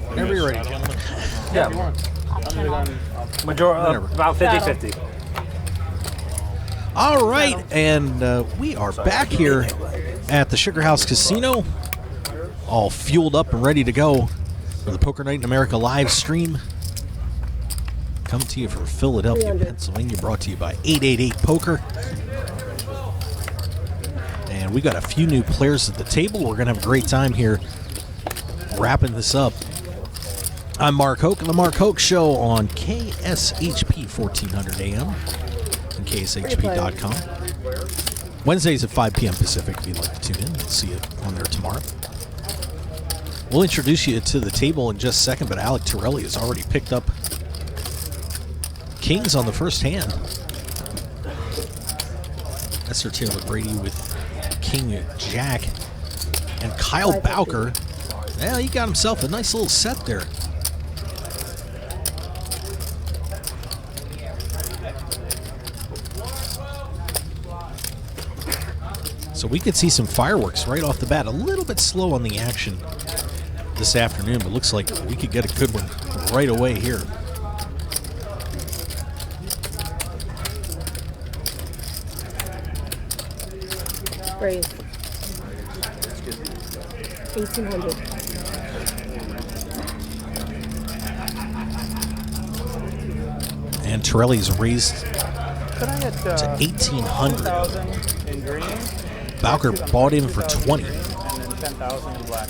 Whenever you're ready, gentlemen. Yeah. About 50-50. All right, and we are back here at the Sugar House Casino, all fueled up and ready to go for the Poker Night in America live stream. Coming to you from Philadelphia, Pennsylvania, brought to you by 888 Poker. And we got a few new players at the table. We're going to have a great time here wrapping this up. I'm Mark Hoke, and the Mark Hoke Show on KSHP 1400 AM and KSHP.com. Wednesdays at 5 p.m. Pacific if you'd like to tune in. We'll see you on there tomorrow. We'll introduce you to the table in just a second, but Alec Torelli has already picked up kings on the first hand. Esther Taylor Brady with King Jack. And Kyle Bowker, well, he got himself a nice little set there. So we could see some fireworks right off the bat. A little bit slow on the action this afternoon, but looks like we could get a good one right away here. Raise. 1,800. And Torelli's raised to 1,800. In green. Bowker bought in for 20. And then 10,000 in black.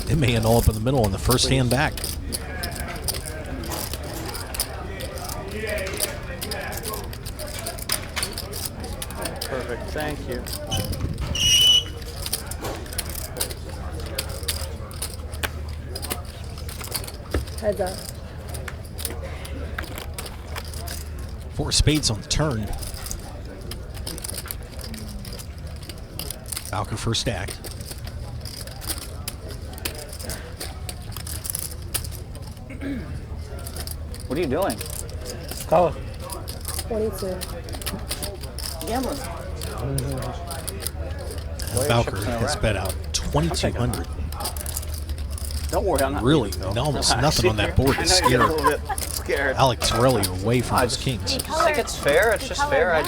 It may end all up in the middle on the first hand back. Perfect. Thank you. Heads up. 4 spades on the turn. Bowker first act. What are you doing? Color. 22. Gambling. Bowker has bet out 2,200. Don't worry, I'm not. Really, almost nothing on that board to scare Scared. Alec Torelli away from his kings. I think it's fair. It's just fair.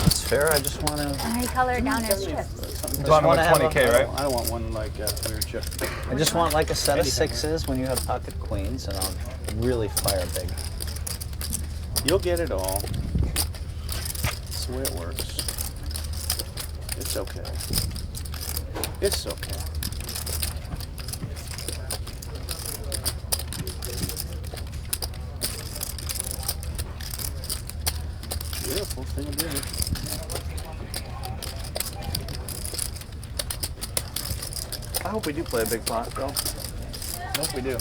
It's fair. I just want to. And he colored down his chips. Bottom of 20K, right? I don't want one like that for your chip. I just want like a set of sixes when you have pocket queens, and I'll really fire big. You'll get it all. That's the way it works. It's okay. It's okay. Beautiful thing of beauty. I hope we do play a big pot, though. I hope we do.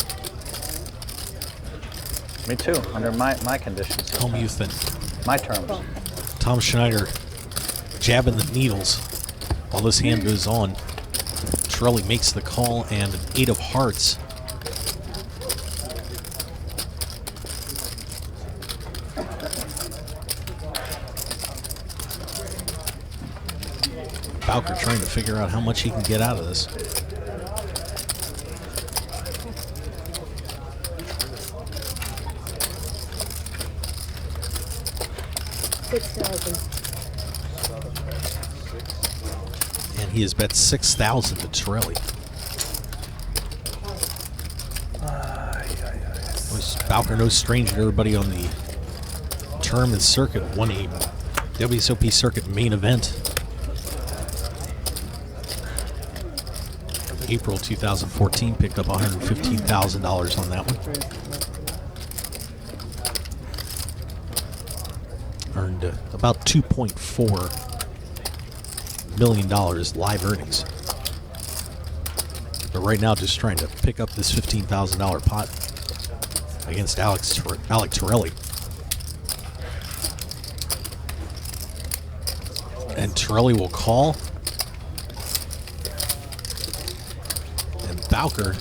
Me too, under my conditions. Hellmuth and My terms. Tom Schneider jabbing the needles while this hand goes on. Torelli makes the call and an 8 of hearts. Bowker trying to figure out how much he can get out of this. And he has bet 6,000 to Torelli. Bowker, no stranger to everybody on the tournament circuit, won a WSOP circuit main event. April 2014, picked up $115,000 on that one. Earned about $2.4 million live earnings. But right now, just trying to pick up this $15,000 pot against Alec Torelli. And Torelli will call. And Bowker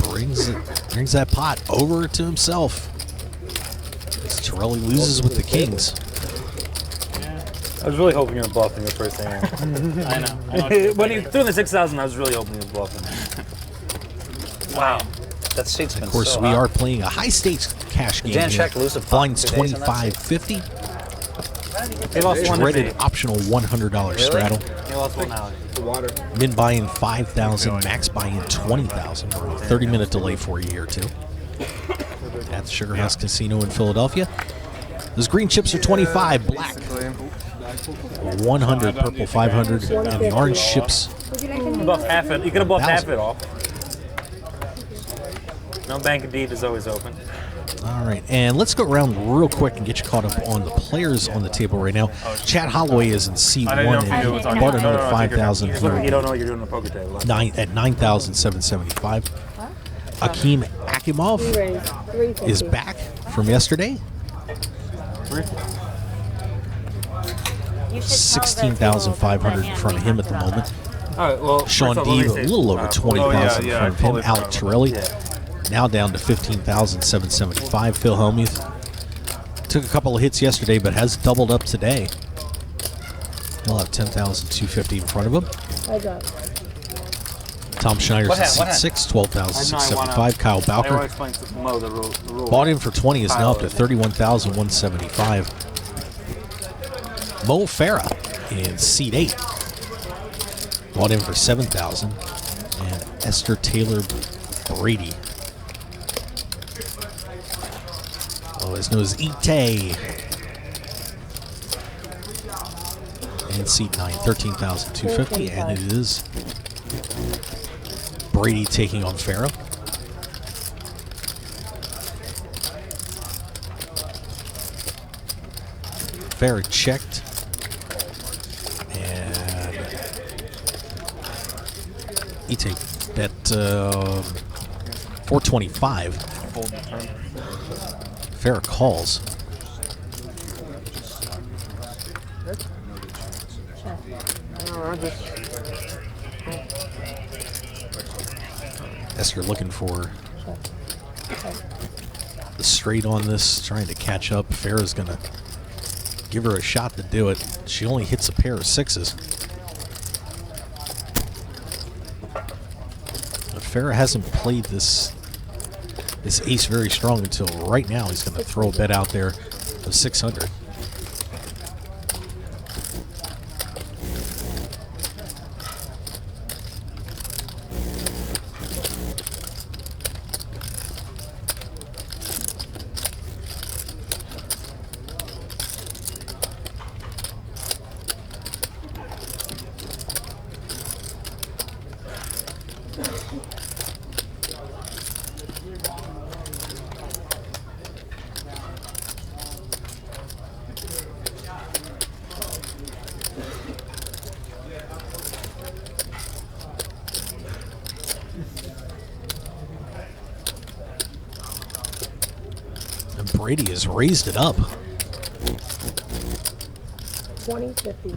brings that pot over to himself. As Torelli loses with the kings. I was really hoping you were bluffing your first hand. I know. When he threw in the 6,000, I was really hoping he was bluffing. Wow. That seat's been Of course, so we hot. are playing a high-stakes cash game Dan here. check lose a Blinds pocket 2 days on that $25.50. He lost one to me. Dreaded optional $100 straddle. He lost one out. Min buy-in 5,000, max buy-in 20,000. We're a 30-minute delay for you here too. At the Sugar House Casino in Philadelphia. Those green chips are 25, black 100, purple 500, and the orange chips. Buff half it. You could have buffed half 1,000. it off. No bank of deed is always open. All right, and let's go around real quick and get you caught up on the players on the table right now. Chad Holloway is in C1 I didn't know if you knew it was and on bought you. another No, 5,000 You here don't know what you're doing on the poker table. at 9,775. Akeem Akimov We raised 350. is back from yesterday. 16,500 in front of him at the moment. All right, well, Sean first off, let me Deeb, a say, little over 20,000 in yeah, front of him. totally Alec forgot. Torelli Yeah. now down to 15,775. Phil Hellmuth took a couple of hits yesterday, but has doubled up today. He'll have 10,250 in front of him. Heads up. Tom Schneider's What at happened? seat 6, 12,675. Kyle I want to Bowker explain to Mo the rule. bought in for 20, is now up to 31,175. Mo Farah in seat 8 bought in for 7,000, and Esther Taylor Brady, otherwise known as Ite, in seat 9, 13,250, and it is Brady taking on Farah. Farah checked, and Ite bet 425. Farah calls. Esther looking for the straight on this, trying to catch up. Farah's going to give her a shot to do it. She only hits a pair of 6s. But Farah hasn't played this ace very strong until right now. He's going to throw a bet out there of 600. And Brady has raised it up. 2050.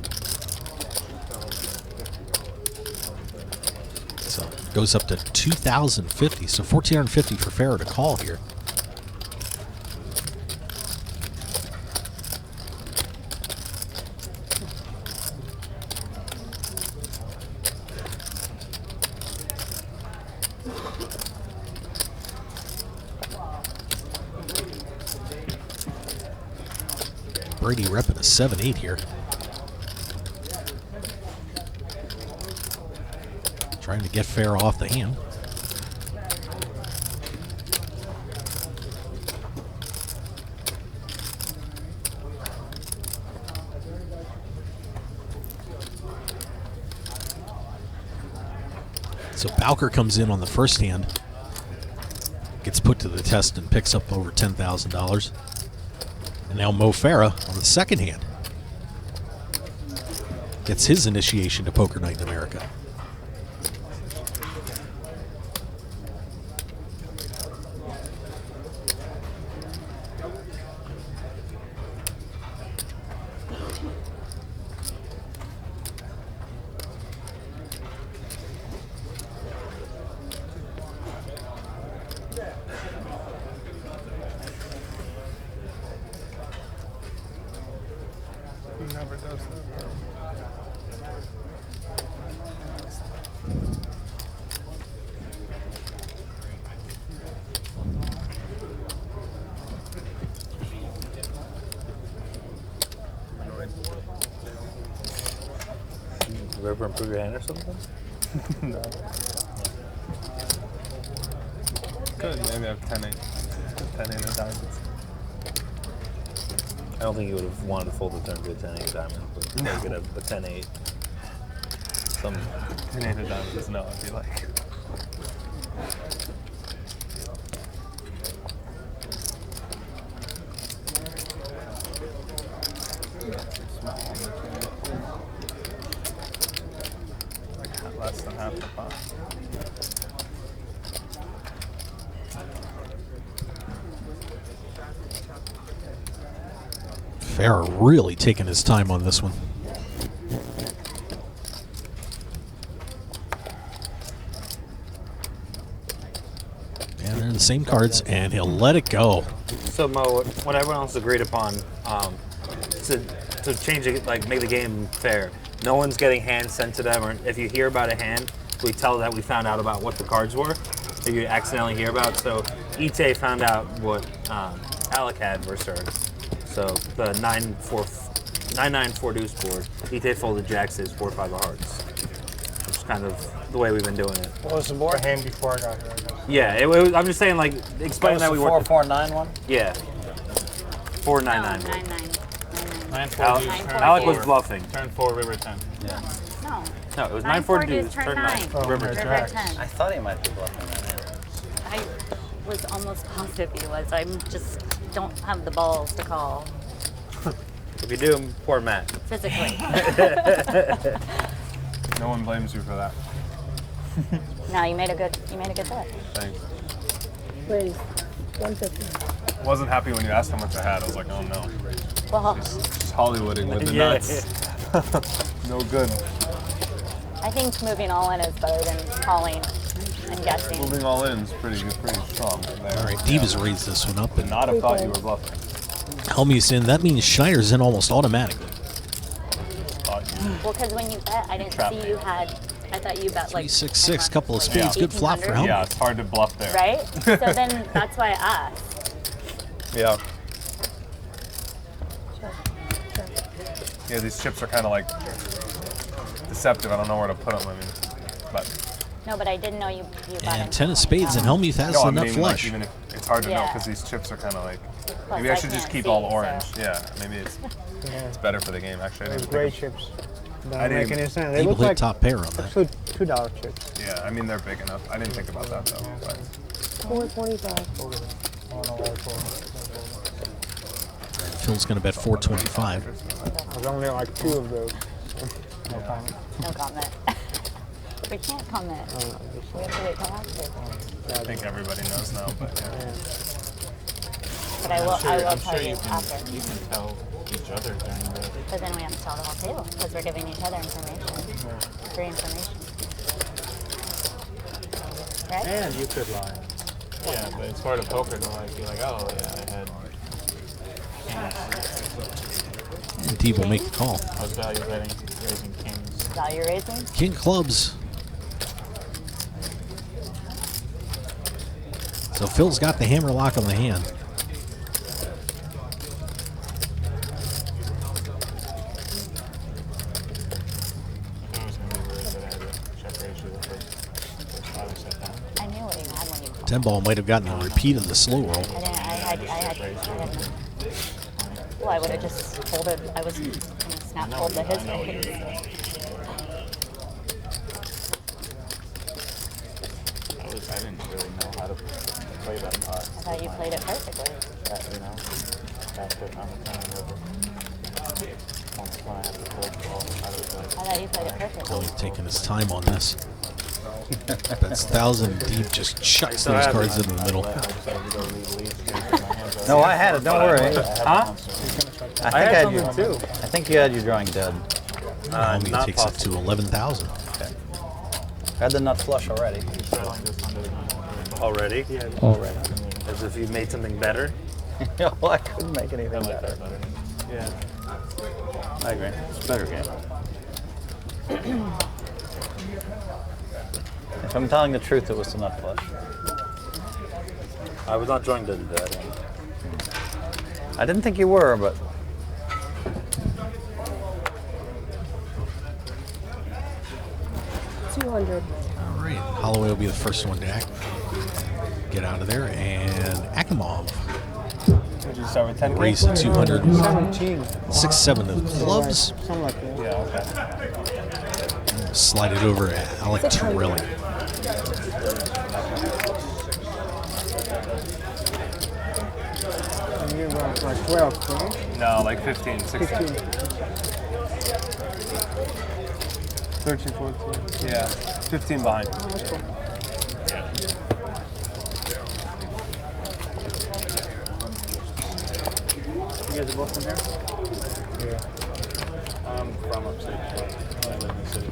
So it goes up to 2,050. So 1,450 for Farah to call here. Brady repping a 7-8 here. Trying to get Farah off the hand. So Bowker comes in on the first hand, gets put to the test and picks up over $10,000. And now Mo Farah on the second hand gets his initiation to Poker Night in America. never does that. You ever improve your hand or something? No. Could maybe have 10-8. 10-8 of diamonds. I don't think you would have wanted to fold the turn to a 10-8 diamond, but you could have a 10-8. Some 10-8 of diamonds, no, I'd be like. Like less than half the pot. Farrah really taking his time on this one. And they're the same cards, and he'll let it go. So Mo, what everyone else agreed upon to change it, like make the game fair. No one's getting hands sent to them, or if you hear about a hand, we tell that we found out about what the cards were. If you accidentally hear about, so Ite found out what Alec had versus her. So the 9-9-4 deuce board. Ite folded jacks, 4-5 of hearts. Which is kind of the way we've been doing it. What was the board? A hand before I got here. Yeah, it was, I'm just saying, like, explain that we worked. 4-4-9 one? Yeah. 4-9-9. 9-4 Alec, deuce, turn Alec four. was bluffing. Turn 4, river 10. Yeah. No. No, it was 9-4 9-4 deuce, turn 9. Oh, River river 10. River jacks. 10. I thought he might be bluffing that hand. I was almost positive he was. I just don't have the balls to call If you do, poor Matt. physically. No one blames you for that. No, you made a good bet. Thanks. Please. 150. Wasn't happy when you asked how much I had. I was like, oh no. Well, Just Hollywooding with the Yeah. nuts. No good. I think moving all in is better than calling and guessing. Moving all in is pretty strong. All right, Divas raised this one up, Would and not have thought you were bluffing. Hellmuth's in. That means Schneider's in almost automatically. Thought you. Well, because when you bet, I didn't Trap see me. you had. I thought you bet like 3-6-6, couple of spades. Yeah. Good flop for 1800. Hellmuth. Yeah, it's hard to bluff there. Right? So then that's why I asked. Yeah. Yeah, these chips are kind of like deceptive. I don't know where to put them. I mean, but No, but I didn't know you got And it. 10 of spades, and Hellmuth has no, I the nut mean, flush. like, even if it's hard to know Yeah. because these chips are kind of like. Plus, Maybe I I should just can't keep see, all so- orange. Yeah, maybe it's better for the game. Actually, I Those didn't gray think of- chips I don't didn't make even- any sense. They People look hit like top pair on that. $2 chips. Yeah, I mean they're big enough. I didn't think about that though. But 425. Phil's going to bet 425. There's only like 2 of those. No comment. No comment. We can't comment. We have to wait till after. I think everybody knows now. But yeah. But I will I'm tell sure you you can after. tell each other during the. But then we have to tell the whole table because we're giving each other information. Free information. Right? And you could lie. Yeah, but it's part of poker to like be like, oh yeah, I had. And Diva will make the call. I was value betting, raising kings. Value raising. King clubs. So Phil's got the hammer lock on the hand. It was gonna be weird that I had to check raise you the first 5 or 6 times. I knew what you had when you called. 10 ball might have gotten a repeat of the slow roll. I didn't. I had. Well, I would have just folded. I was gonna snap fold to his I know what raise. you're doing. I didn't really know how to play that pot. I thought you played it perfectly. That, you know, that's what I'm kind of when I have to fold the ball, I was like, I thought you played it perfectly. Really taking his time on this. Bets 1,000 deep, just chucks those cards into the middle. I decided to go leave leads here because my hands are. No, I had it. Don't worry. Huh? I think I had you too. I think you had your drawing dead. Hellmuth not takes it possible. to 11,000. I had the nut flush already. Already? Already. As if you made something better? Well, I couldn't make anything better. Yeah. I agree. It's a better game. If I'm telling the truth, it was the nut flush. I was not joined to that. I didn't think you were, but 200. All right, Holloway will be the first one to get out of there, and Akimov Did you start with 10? raised to 200. 17. 6-7 of clubs. Something like that. Yeah, okay. Slide it over at Alec Torelli. And you were like 12, right? No, like 15, 16. 15. 13, 14. Yeah, 15 behind. you guys are both from here? Yeah. I'm from upstate. I live in the city.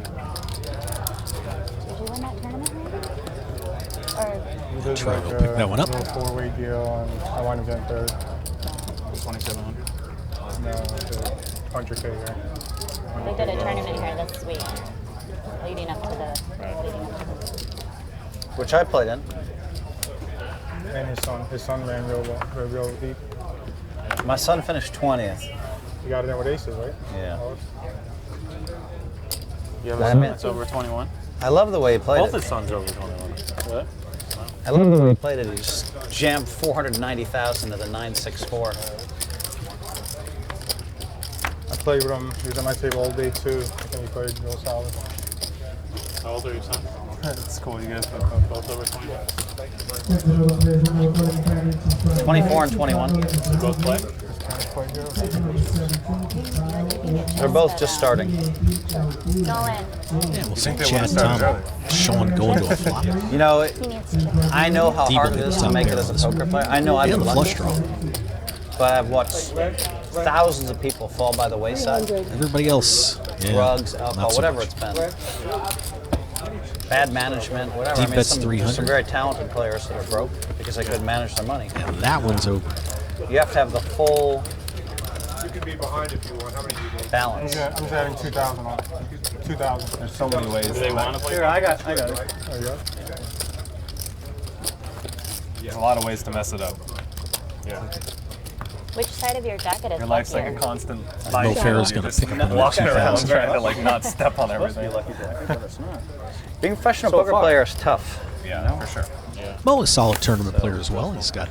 Did you win that tournament? Or We did Try to like pick that one up. a little 4-way deal, and I won event third. 2,700. No, the 100K here. they did a tournament here this week, leading up to the. Which I played in. And his son ran real deep. My son finished 20th. You got it in with aces, right? Yeah. Oh, You have a son that's over 21? I love the way he played Both it. his sons are over 21. What? I love the way he played it. He just jammed 490,000 to the 964. I played with him. He was on my table all day too. I think he played real solid. How old are your sons? It's cool, you guys both over 21. 24 and 21. Both play? Quite good. They're both just starting. Nolan, Yeah, we'll see think they Chad would've started Tom, early. Sean going to a flop. You know, he needs to. I know how Deep hard into it the is to top make it barrel as a this poker player. I know I've And been the flush lucky, draw. but I've watched thousands of people fall by the wayside. 300. Everybody else, yeah, Drugs, not alcohol, so whatever much. it's been. Bad management, whatever. Deep bet's some 300. very talented players that are broke because they couldn't manage their money. And that one's over. You have to have the full You could be behind if you want. How many people? balance. I'm just adding 2,000 on. 2,000. There's so many ways. Do they want to play? Here, I got it. There you go. There's a lot of ways to mess it up. Yeah. Which side of your jacket is Your life's like a luckier? constant Mo fight. Farah's You're gonna just pick up another walking around 2,000. trying to like not step on everything. Being a professional poker player is tough. Yeah, for sure. Mo is a solid tournament player as well. He's got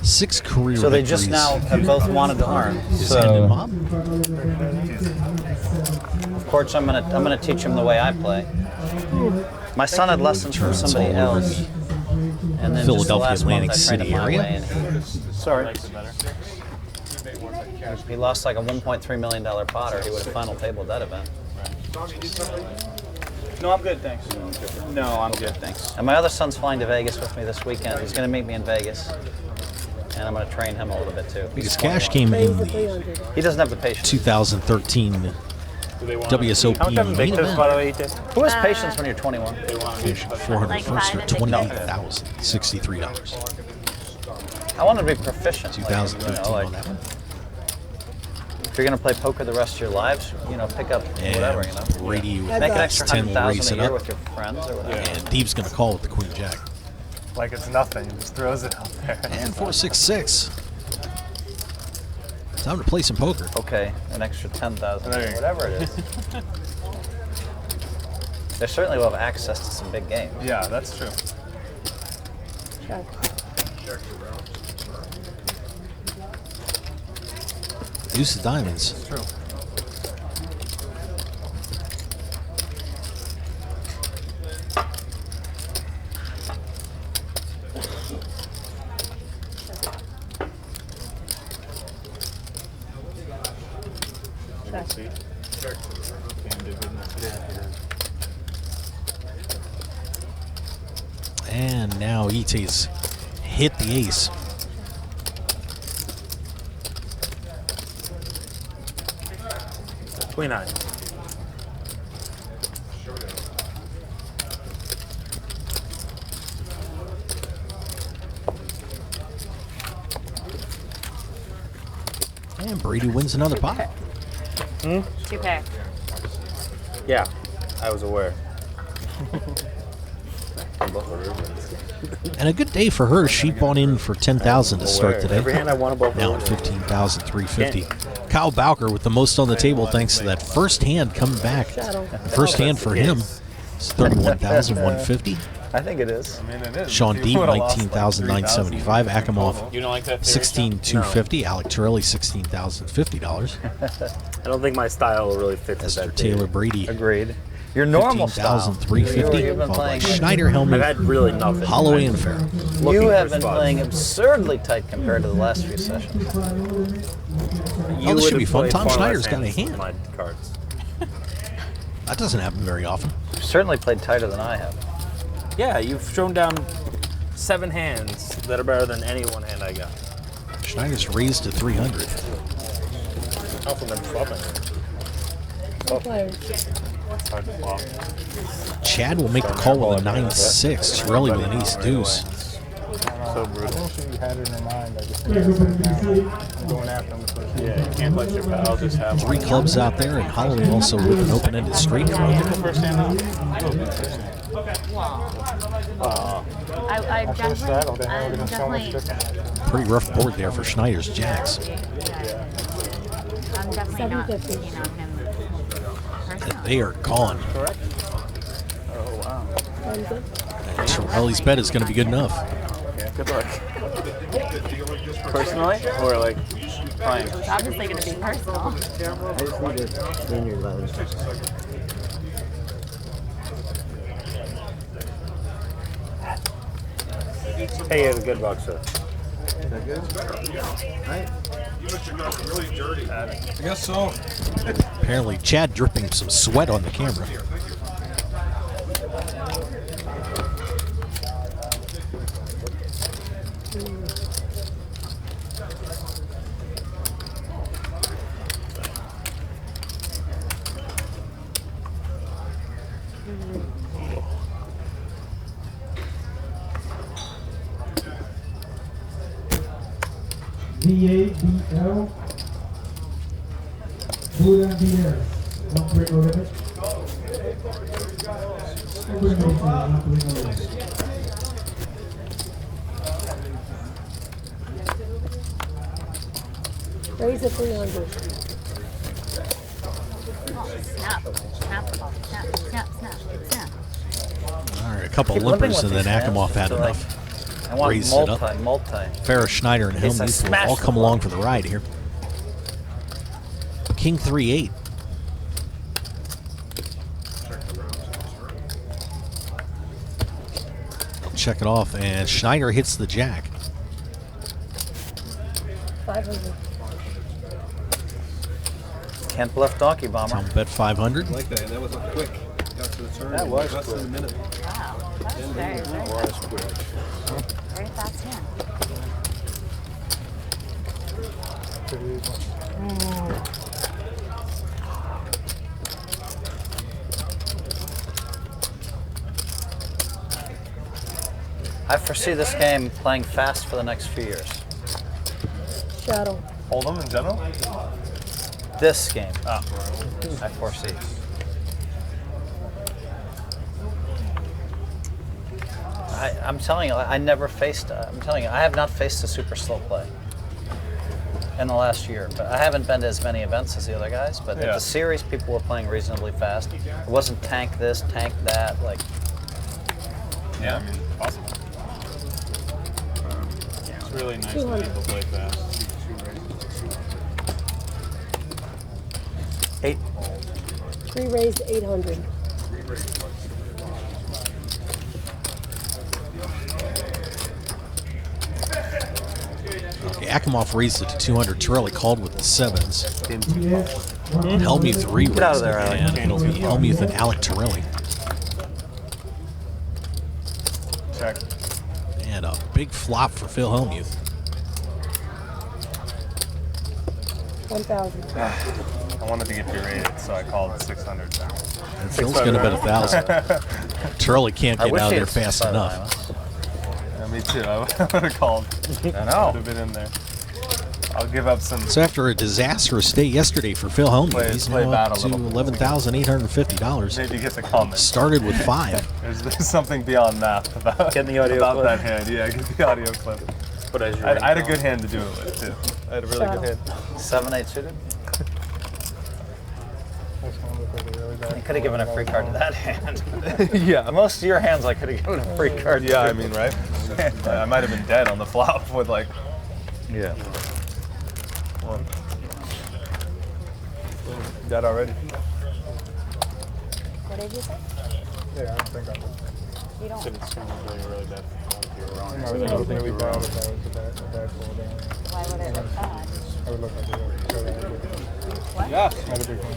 6 career So they victories. just now have both wanted to learn. His hand in So mob. of course I'm gonna teach him the way I play. My son had lessons from Turns somebody all over else. And then Philadelphia, just the last month Atlantic I trained City him my area. way, and sorry. He lost like a $1.3 million pot, or he would have final tabled that event. No, I'm good, thanks. No, I'm good, thanks. And my other son's flying to Vegas with me this weekend. He's going to meet me in Vegas, and I'm going to train him a little bit too. Because cash came Raise in the the 300. He doesn't have the patience. 2013 WSOP How much have main victims, by the event. way, you did? Who has patience when you're 21? Finished 401st Like for 5 and $28,063. I want to be proficient. Like, 2013 like, on that one. if you're going to play poker the rest of your lives, pick up whatever, And Brady with Make an X extra 10 will 100,000 raise a it year up. with your friends or whatever. And Deeb's going to call with the Queen Jack. Like it's nothing. He just throws it out there. And 466. Time to play some poker. Okay, an extra 10,000, There you go. whatever it is. They certainly will have access to some big games. Yeah, that's true. Check. Deuce of diamonds. It's true. Check. And now Ite's hit the ace. Queen nine. And Brady wins another pot. 2 pair. Yeah, I was aware. And a good day for her. She bought in for 10,000 to start today. Every hand I won above Now at 15,350. Kyle Bowker with the most on the table thanks to that first hand coming back. First hand for him is 31,150. I think it is. I mean, it is. Sean If Deeb, you would've lost, like, 19,975. Akamov, You don't like that? 16,250. Alec Torelli, $16,050. I don't think my style really fits with Esther that. Taylor Brady, Agreed. Your normal style. 15,350. You've been Followed by playing. Schneider, I've Hellmuth, had really nothing. Holloway, and Farrell. Looking You for have been spots. playing absurdly tight compared to the last few sessions. You Oh, this should would be have fun. played Tom far Schneider's less got a hands hand. than my cards. That doesn't happen very often. You've certainly played tighter than I have. Yeah, you've shown down 7 hands that are better than any one hand I got. Schneider's raised to 300. How from them flopping? It's hard to flop. Chad will make the call with a 9-6. Torelli with an ace deuce. So brutal. I'm sure you had it in your mind. I just didn't put it down. I'm going after him the first Yeah, you can't let your pal just have 3 clubs out there, and Holloway also with an open-ended straight draw. the first hand out. Go with the first hand. I After the straddle, then I'm we're going to so much definitely, different. Pretty rough board there for Schneider's jacks. I'm definitely not 750. picking on him personally. They are gone. Oh, wow. And Torelli's bet is going to be good enough. Good luck. Personally, or like playing? It's obviously going to be personal. Hey, you have a good box, sir. I guess so. Apparently, Chad dripping some sweat on the camera. VABL. Buddha Baler. Don't break over it. Raise it 300. Snap. Snap the ball. Snap, snap, snap, snap. All right, a couple Keep limping limpers, with and then these hands, Akamov had just like- enough. I want Raise it up. multi. Farrah, Schneider, and It's a Hellmuth will smash all the come ball. along for the ride here. King 3-8. Check it off, and Schneider hits the jack. 500. Can't bluff Donkey Bomber. Tom bet 500. Like that. That was a quick. Got to the turn. That was less than a minute. Wow. That was very, very fast. Very fast hand. I foresee this game playing fast for the next few years. Shadow. Hold them in general? This game, I foresee. I'm telling you, I never faced. I'm telling you, I have not faced a super slow play in the last year. But I haven't been to as many events as the other guys. But at Yeah. the series, people were playing reasonably fast. It wasn't tank this, tank that. Like, Yeah, I mean, possible. It's really nice 200. when people play fast. 8. 3 raised 800. Okay, Akamov raised it to 200. Torelli called with the 7s. Hellmuth re-raised Get out of there, it, Alec. and it'll be Hellmuth and Alec Torelli. Check. And a big flop for Phil Hellmuth. 1,000. I wanted to get berated, so I called 600. And Phil's going to bet 1,000. Torelli can't I get wish out of he there had fast spun enough. Yeah, me too. I would have called. I know. Would have been in there. I'll give up some. So after a disastrous day yesterday for Phil Hellmuth, he's play now bad up a to little bit. $11,850. Maybe get the comment. Started with 5. There's something beyond math about, Get the audio about clip. that hand. Yeah, get the audio clip. Put as your I had a ringtone. good hand to do it with, too. I had a really good hand. 7-8 suited. This one looks like a really bad. I could have given a free card to that hand. Yeah. Most of your hands, I could have given a free card. Yeah, to. I mean, right? I might have been dead on the flop with like. Yeah. Well, dead already. What did you say? Yeah, I don't think I would. You don't. It's really bad. I would look really bad if that was a bad fold down. Why would it look bad? I would look like a What? Yeah. not a big one.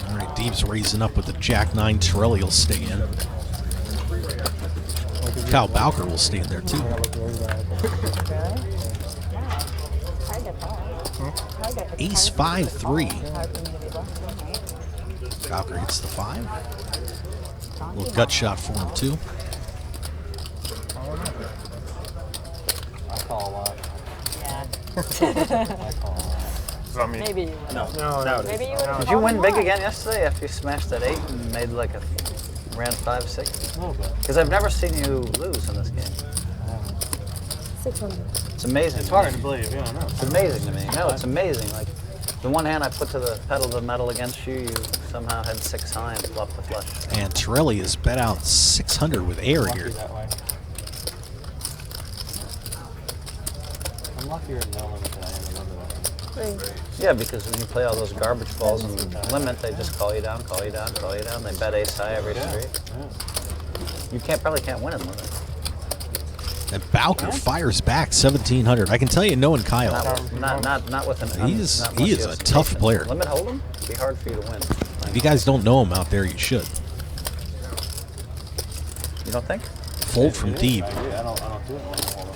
All right, Deeb's raising up with the Jack-9. Torelli will stay in. Kyle Bowker will stay in there, too. I look really bad. Really? Yeah. Hard to call. Hard to, it's Ace hard for me to 5-3. call. Hard for me to be bluffing, right? Bowker hits the 5. Donkey Little ball. gut shot for him, too. I call a lot. Yeah. I call a lot. So I mean, Maybe you would. No. Maybe you would. Did you win big again yesterday after you smashed that 8 and made like a ran 5-6? A little bit. Because I've never seen you lose in this game. 600. It's amazing. It's hard to believe, yeah, I know. It's amazing to me. No, it's amazing. Like the one hand I put to the pedal to the metal against you, you somehow had 6 high and fluffed the flush. And Torelli is bet out 600 with air Lucky here. that way. I'm luckier in no limit than I am in limit. 3. Yeah, because when you play all those garbage balls in the limit, they just call you down, call you down, call you down. They bet ace high every street. You probably can't win in limit. And Bowker fires back 1,700. I can tell you, knowing Kyle, Not with an. he is a tough player. Limit hold'em, it'd be hard for you to win. If you guys don't know him out there, you should. You don't think? Fold from Deeb. I don't do it when I hold it.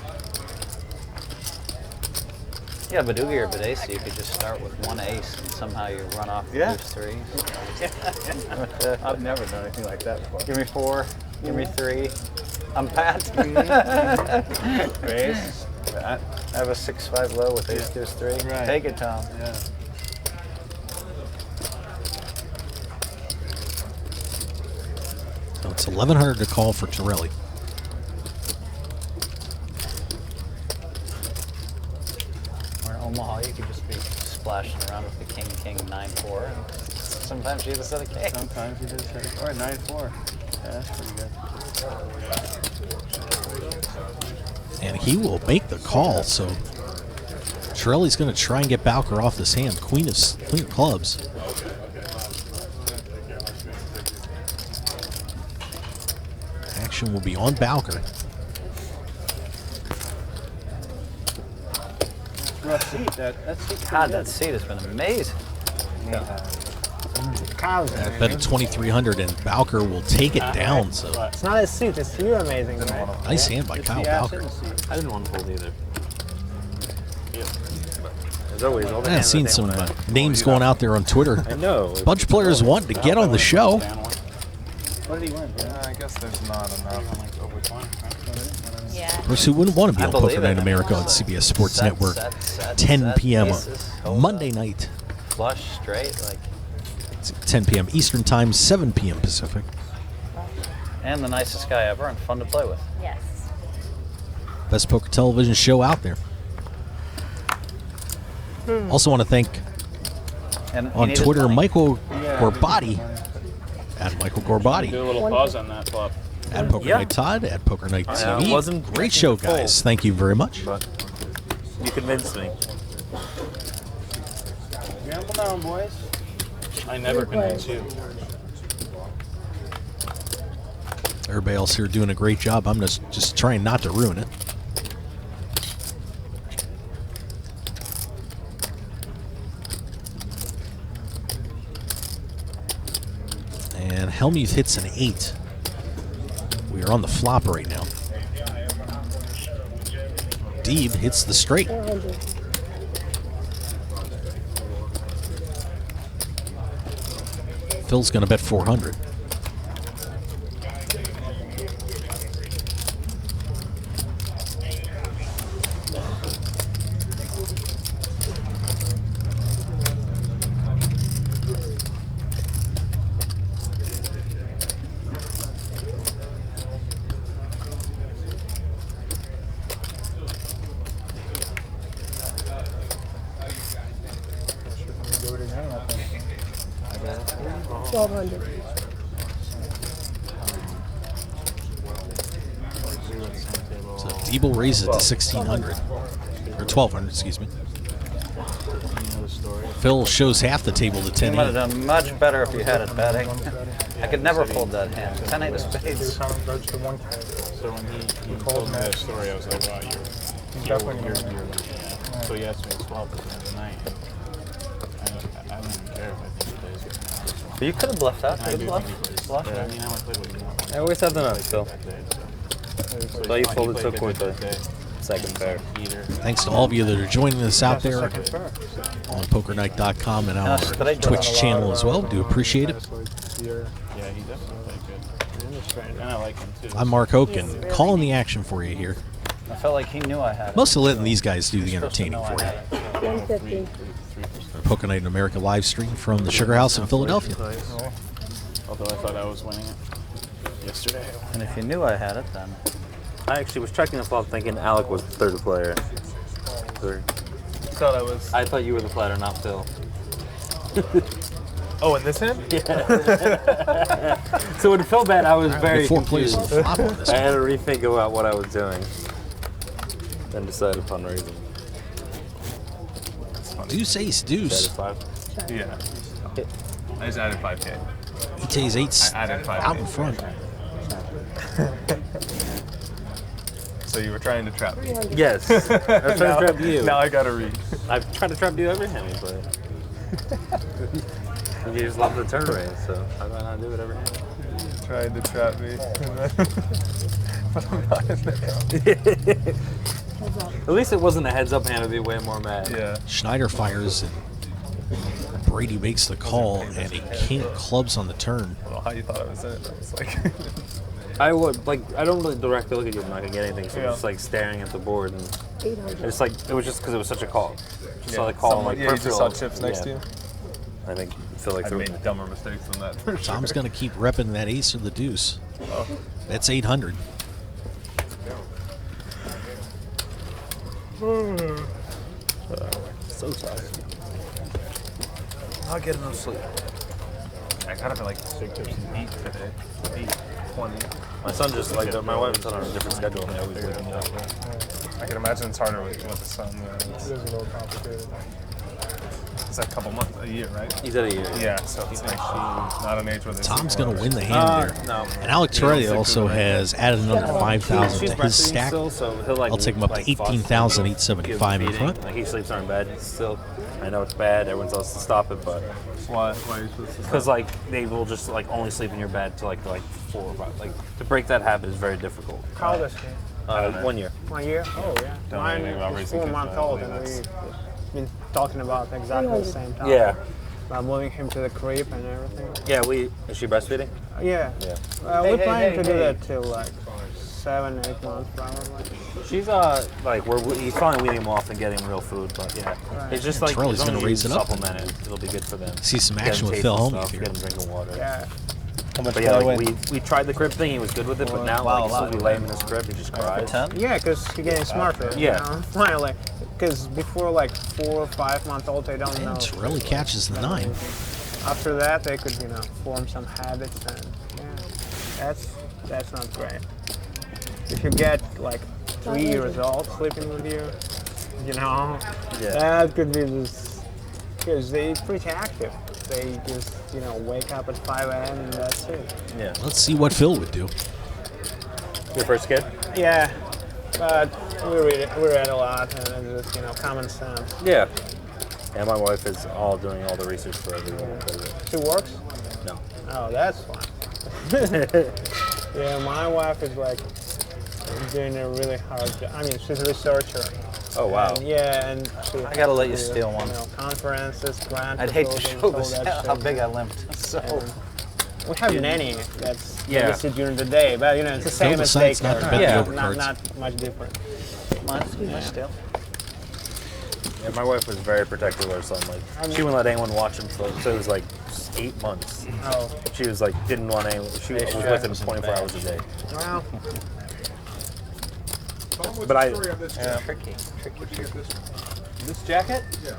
Yeah, but Oogie or Badesi, you could just start with 1 ace and somehow you run off Yeah. deuce 3. I've never done anything like that before. Give me 4, give me 3. I'm Pat. Raise. That. I have a 6-5 low with ace deuce 3. Right. Take it, Tom. Yeah. So it's 1,100 to call for Torelli. Or in Omaha, you could just be splashing around with the king, 9-4. And sometimes you have a set of kings. Sometimes you did say, or 9-4. Yeah, that's pretty good. And he will make the call, so Torelli's going to try and get Bowker off this hand. Queen of clubs. Action will be on Bowker. Rough seat. That seat's God, pretty that seat has been amazing. I bet at 2,300, and Bowker will take it down. So It's not his seat, it's you amazing tonight. nice hand by Kyle Bowker. I didn't want to fold either. As always, all the I've hands seen that they some wanna- names going out there on Twitter. I know. Bunch of players wanting to get on the show. What did he win? Yeah, I guess there's not enough. Yeah. Of course, who wouldn't want to be I on believe Poker Night it. America on CBS Sports Set, Network, set, 10 set, p.m. aces, hold Monday up, night. Flush, straight, like, It's 10 p.m. Eastern Time, 7 p.m. Pacific. and the nicest guy ever and fun to play with. Yes. Best poker television show out there. Also want to thank And he on needed Twitter money. Michael Gorbati, at Michael Do Gorbati, a little pause on that flop. at Poker Yeah. Night Todd, at Poker Night I TV. wasn't Great expecting show, to fold. guys. Thank you very much. But you convinced me. Gamble down, boys. I never convince you. Everybody else here doing a great job. I'm just trying not to ruin it. And Hellmuth hits an 8. We are on the flop right now. Deeb hits the straight. 400. Phil's going to bet 400. $1,200. So Diebel raises it to 1,600 or 1,200, excuse me. Phil shows half the table to You 10. might have done much better if you had it betting. I could never fold that hand. 10-8 of spades. So when he told me that story, I was like, wow, you're So he asked me 12% tonight. I don't even care if I think he plays it. But you could have bluffed out. I Could do have think he plays. bluffed. Yeah, I mean, I would play what you want. I always have the nuts, Phil. So you folded so quickly. Day. Second pair. Thanks to all of you that are joining us out there on PokerNight.com and our Twitch channel as well. Do appreciate it. Yeah, he definitely played good. And I like him too. I'm Mark Hoke, and calling the action for you here. I felt like he knew I had it. Mostly letting these guys do the Supposed to entertaining know I for you. had it. 150. Our Poker Night in America live stream from the Sugar House in Philadelphia. Although I thought I was winning it yesterday. And if you knew I had it, then I actually was checking the flop thinking Alec was the third player. Thought I was. I thought you were the platter, not Phil. Oh, in this hand? Yeah. So when Phil bet, I was very Four players confused. on the flop on this I had one. to rethink about what I was doing. Then decided upon raising. Deuce, ace, Decided deuce. 5. Yeah. I just added 5K. Ite's eights I added 5K. out in front. So you were trying to trap me. Yes. I was trying to trap you. Now I gotta read. I've tried to trap you every hand we play. You just love the turn raise, so how do I not do it every hand? Trying to trap me. But I'm not in there. At least it wasn't a heads-up hand, I'd be way more mad. Yeah. Schneider fires, and Brady makes the call, and he king of clubs on the turn. I don't know how you thought I was in it. I was like, I would, like, I don't really directly look at you, I'm not gonna get anything, so Yeah. I'm just like staring at the board, and 800. it's like, it was just because it was such a call. Just saw the yeah, call, someone- like, yeah, you just saw peripheral. chips next Yeah. to you. I think, feel like I threw made it. dumber mistakes than that. For sure. Tom's going to keep repping that ace or the deuce. Oh. That's 800. So tough. I'll get enough sleep. I got up at like 8 today. 8:20. My son just, like, my wife is on a different schedule, and I always wake me up. I can imagine it's harder with the sun. It is a little complicated. It's like a couple months, a year, right? He's at a year. Yeah, so it's like not an age where they Tom's see going more. to win the hand there. No. And Alec Torelli also has added another 5,000 She's to his breastfeeding stack. still, so he'll, like, I'll take him up to like, fuss, 18,875 in give him front. feeding. Like, he sleeps on our bed still. I know it's bad. Everyone tells us to stop it, but Why are you supposed to because like they will just like only sleep in your bed to like 4 or 5. Like to break that habit is very difficult. How old is he? 1 year. 1 year? Oh, yeah. Don't know Mine anything about is raising 4 kids, months but I old, believe and that's- we've been talking about exactly the same time. Yeah. About moving him to the crib and everything. Yeah. Is she breastfeeding? Yeah. Yeah. We're planning to do that till like 7, 8 months probably. She's like he's finally weaning him off and getting real food, but yeah, it's just like Torelli's as long gonna as you raise it up. supplement it, it'll be good for them. See some Get 'em action with tasting Phil Hellmuth stuff, here. Get him drinking water. Yeah. But yeah, like, we tried the crib thing. He was good with it, but now like as soon as we lay him in his crib, he just cries. 10? Yeah, because he's getting smarter. Yeah. You know? Finally. Because before like 4 or 5 months old, they don't know. And Torelli catches the 9. After that, they could, form some habits, and yeah, that's not great. If you get like 3 years old sleeping with you, that could be just because they're pretty active. They just, wake up at 5 a.m. and that's it. Yeah. Let's see what Phil would do. Your first kid? Yeah, but we read a lot, and it's just, common sense. Yeah. Yeah, my wife is doing all the research for everyone. She works? No. Oh, that's fine. Yeah, my wife is like doing a really hard job. I mean, she's a researcher. Oh wow. And, yeah, and she I gotta let you has to, steal one. Conferences, grant I'd hate to proposals, show all this that how shit. big I limped. So And we have nanny that's Yeah. babysits during the day, but it's the same as decides not to daycare. bet the Yeah, overcards. not much different. mine's still. Yeah, my wife was very protective of her son. Like she wouldn't let anyone watch him till it was like 8 months. Oh, She was like didn't want anyone. She was with him 24 hours a day. well, But I Tricky. This jacket? Yeah.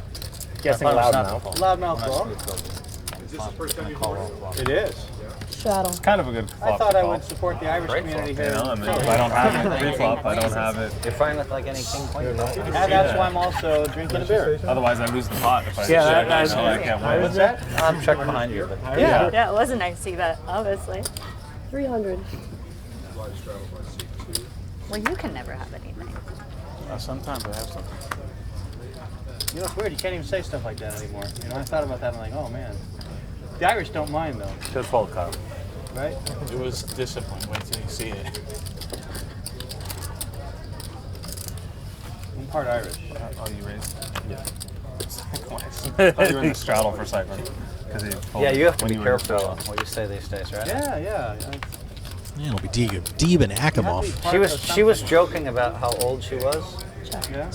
Guessing loudmouth. Loudmouth ball. Is this the first time you've ordered? It is. Shadow. It's kind of a good flop. I thought to I call. would support the Irish community You here. know, I mean, if I don't have it pre-flop, I don't have it. You're fine with like any king queen. And that's why I'm also drinking a beer. Otherwise, I lose the pot if I Yeah, check. that's- I know I can't win. What's that? I'm checking behind you, but Yeah. Yeah, it wasn't nice to see that, obviously. 300. Well, you can never have anything. Sometimes I have something. You know, it's weird. You can't even say stuff like that anymore. You know, I thought about that. I'm like, oh man. The Irish don't mind though, Good fault, Kyle. right? It was discipline. Wait till you see it. I'm part Irish. Oh, you raised? Yeah. I thought you were in the straddle for a second. yeah, you have to be careful what you say these days, right? Yeah, yeah. Yeah, it'll be Deeb and Akimov. She was joking about how old she was. Yeah. Beginning of the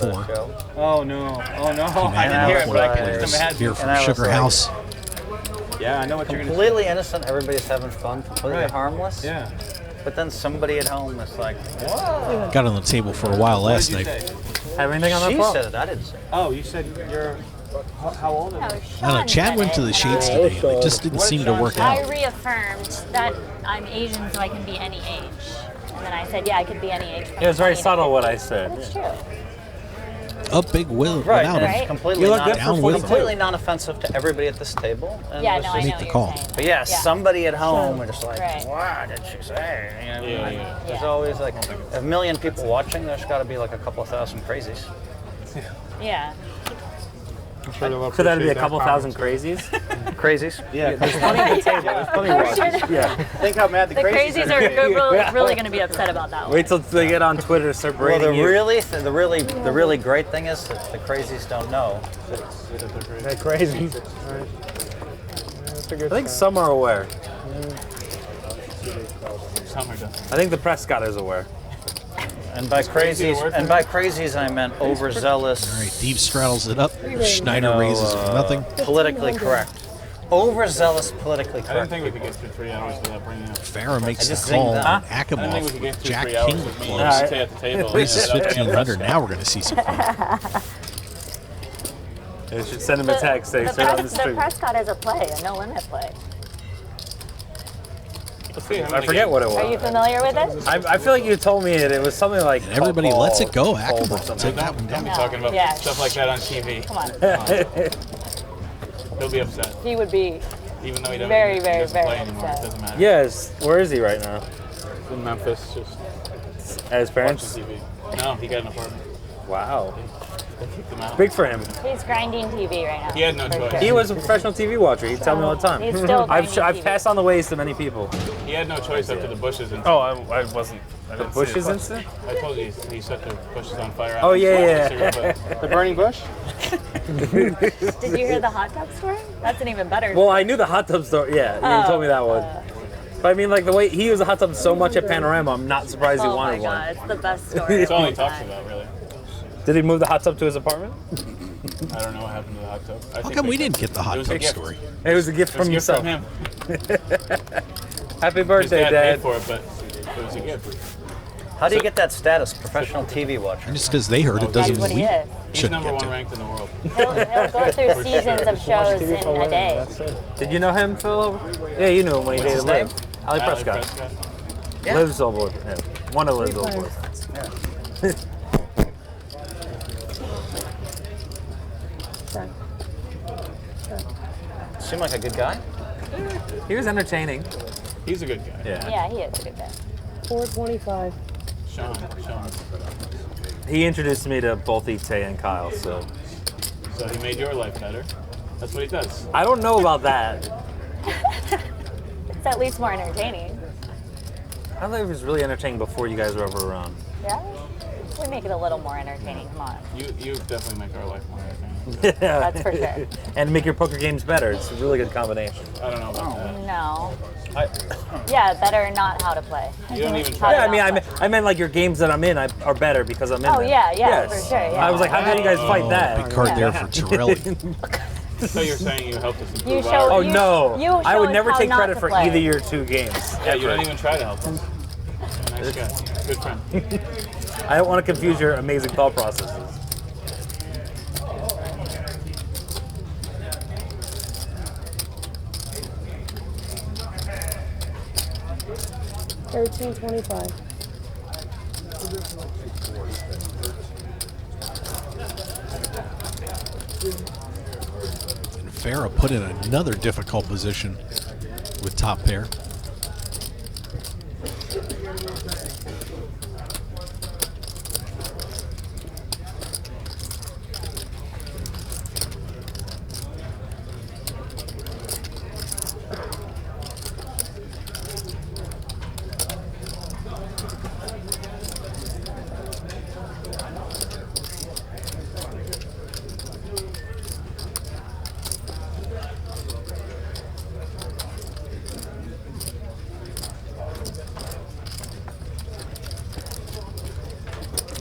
774. show. Oh no. Oh no. I And didn't hear it, but I can players just imagine. Here from And I was Sugar like- House. Yeah, I know what you're gonna Completely innocent, everybody's having fun, completely Right. harmless. say. Yeah. But then somebody at home is like, whoa. Got on the table for a while What last did you night. say? Have anything on that She flop? said it, I didn't say it. Oh, you said you're how old? No, I don't know. Sean Chad said went to it, the but Shades I- today. It just didn't What seem did to Sean work say? I out. reaffirmed that I'm Asian, so I can be any age. And then I said, yeah, I could be any age. from It was very 20 to subtle what 50. I said. But it's true. Up big will Right, without and him. it's completely, You look good for Down with 42. completely non-offensive to everybody at this table. And Yeah, it's no, I just- know Make the what call. you're saying. But yeah, somebody at home are just like, Right. what did she say? You know, Yeah, like, yeah. There's Yeah. always like a million people watching. There's got to be like a couple of thousand crazies. Yeah. I'm sure they'll Could that be a appreciate couple that thousand comment. crazies? Crazies? Yeah, there's plenty at the table. There's plenty of watchers. Yeah. Think how mad the The crazies crazies are really going to be upset about that one. Wait till they get on Twitter, start Well, braiding you. the really great thing is that the crazies don't know. They're crazy. Right. I think some are aware. Some are done. I think the Prescott is aware. And by crazies, I meant overzealous. All right, Deeb straddles it up. Schneider raises for nothing. Politically correct. Overzealous, politically I didn't correct. think we could get through 3 hours without bringing up. Farrah makes I the just call. zinged on that. I didn't think we could get Akimov. through Jack 3 hours King with me close. and stay at the table. Raises and without 1,500. Now we're going to see some fun. You should send him a text saying, "Sit on the The street." Prescott is a play, a no limit play. Let's see how I many forget games- what it Are you was. familiar with it? I feel like you told me it. It was something like And everybody ball, lets it go. fold or Akimov, something. take that one Don't be down. talking about Yeah. stuff like that on TV. Come on. He'll be upset. He would be. Even though he doesn't, Very, he very, doesn't very play anymore. upset. It doesn't matter. Yes. Where is he right now? He's in Memphis, just At his watching parents? TV. No, he got an apartment. Wow. They kicked him out. Big for him. He's grinding TV right now. He had no for choice. sure. He was a professional TV watcher. He'd tell me all the time. He's still I've grinding TV. passed on the ways to many people. He had no choice after the bushes incident. Oh, I wasn't. I didn't see Bushes it. incident? I told you he set the bushes on fire. Oh, yeah. But The burning bush? Did you hear the hot tub story? That's an even better. Well, I knew the hot tub story. Yeah, you told me that one. But I mean, like the way he used a hot tub so much at Panorama, I'm not surprised he oh my wanted one. god, it's the best story. that's of all all he talks time. about, really. Did he move the hot tub to his apartment? I don't know what happened to the hot tub. How come we didn't get the hot was a tub gift. story? It was a gift It was from a gift yourself. from him. Happy His birthday, dad Dad. paid for it, but it was a gift. How do you get that status, professional TV watcher? And just because they heard it That's doesn't what mean he we is. He's shouldn't number get one to it. ranked in the world. He'll go through seasons of shows in a day. Did you know him, Phil? Yeah, you knew him when he dated his name? Liv. Ali Alex Prescott. Yeah. Liv's old boy. Yeah. One of Liv's old boys. Seemed like a good guy. He was entertaining. He's a good guy. Yeah. Yeah, he is a good guy. 425. Sean. He introduced me to both Ite and Kyle, so. So he made your life better. That's what he does. I don't know about that. It's at least more entertaining. I thought it was really entertaining before you guys were ever around. Yeah? We make it a little more entertaining. Come on. You definitely make our life more entertaining. That's for sure. And make your poker games better. It's a really good combination. I don't know about that. No. I, Yeah, better not how to play. You don't even How try. to Yeah, I mean, not play. I meant like your games that I'm in are better because I'm in Oh, them. yeah, Yes. for sure. Yeah. I was like, how can you guys fight that? Big card Yeah. there for Torelli. So you're saying you helped us You improve showed- our... Oh You- no! you I would showed never how take not credit to for play. either your two games. Yeah, you ever. don't even try to help us. Nice guy. Good friend. I don't want to confuse your amazing thought processes. 13.25. And Farah put in another difficult position with top pair.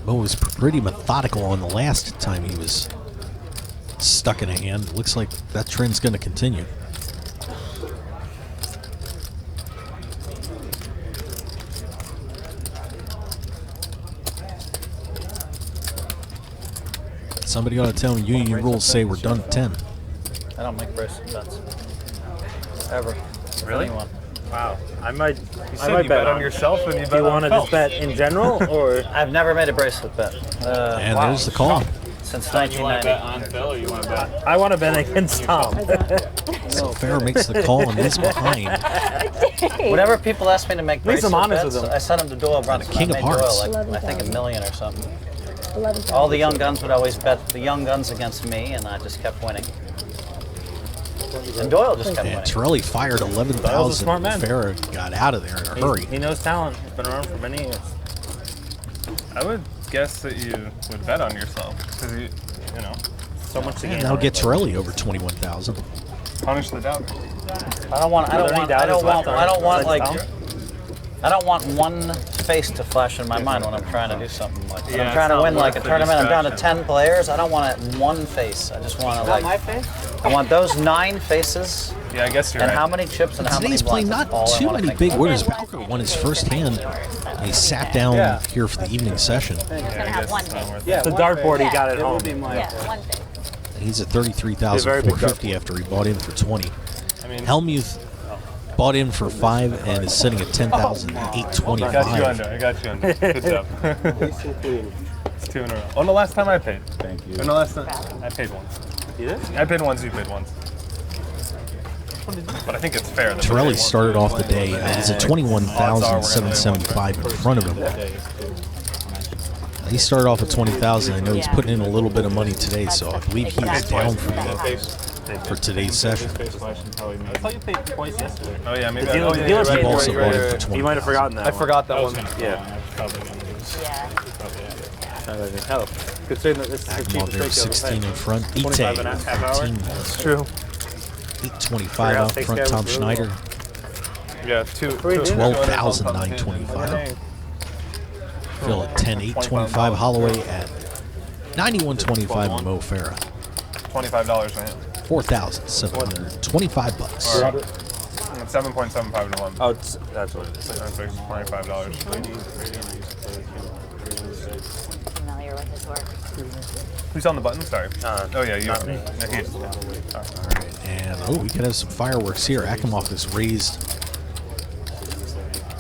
Mo was pretty methodical on the last time he was stuck in a hand. Looks like that trend's going to continue. Somebody ought to tell me union rules say we're done at 10. I don't make bracelet bets. Ever. Really? Anyone. Wow. I might. You I said might you bet on yourself and you Do bet you on want to Phelps. just bet in general, or I've never made a bracelet bet. And there's the call. Since You want to bet 1990. on Phil or you want to bet? I want to bet against Tom? So Farah makes the call and is behind. Whenever people ask me to make At least I'm bracelet honest bets, with them. I send them to Doyle Brunson. King I of made Doyle Hearts. like, I think $1 million or something. 11,000. All the young guns would always bet the young guns against me, and I just kept winning. And Doyle just kept And winning. Torelli fired 11,000. Doyle's a smart man. Farah got out of there in a hurry. He knows talent. He's been around for many years. I would guess that you would bet on yourself because you know, So much to gain. And that'll get Torelli over 21,000. punish the doubt. I don't want. I don't want. I don't want. I don't want like. I don't want one face to flash in my mind when I'm trying to do something like. When Yeah, I'm trying to it's win not like a worth the tournament. I'm down to distraction. 10 players. I don't want it one face. I just want to like. my face? I want those 9 faces Yeah, I guess you're and right. how many chips and how many Today's playing blinds. not That's all I too wanna many think big about. winners. Bowker won his first hand. And he sat down Yeah. here for the evening session. He's gonna I have guess one it's not face. worth Yeah, it. The one dartboard face. he got at It home. would be my Yeah, one face. And he's at Very big 33,450 after he bought in for 20. I mean, Hellmuth bought in for 5 and is sitting at I got you 10,825. under. I got you under. Good job. It's 2 in a row. Oh, the last time I paid. Thank you. And the last time I paid once. You did? I paid once. You paid once. But I think it's fair. that Torelli we paid started off the day. He's at 21,775 in front of him. He started off at 20,000. I know he's putting in a little bit of money today, so I believe he is down for today's session. Face flashing probably I made thought you paid twice yesterday. one. Oh yeah, maybe. The dealer- oh, the yeah, dealer's you're He right, also you're bought right, in you're for right. You might have 20,000. forgotten that. I forgot that one. Yeah. Yeah. Hell, considering that this is the Agmont cheapest there, rate 16 in front. 25 and a Ite, half hour. 14. It's true. 825 out Takes front. care Tom of it. Schneider. Yeah, 12,925. Phil at 10,825. Holloway at 91.25. And Mo Farah $25 for him. 4,725 bucks. Or 7.75 to 1. Oh, that's what it is. That's like $25. Familiar with his work. Who's on the button? Sorry. Oh yeah, you. not me. No, he- And we could have some fireworks here. Akimov is raised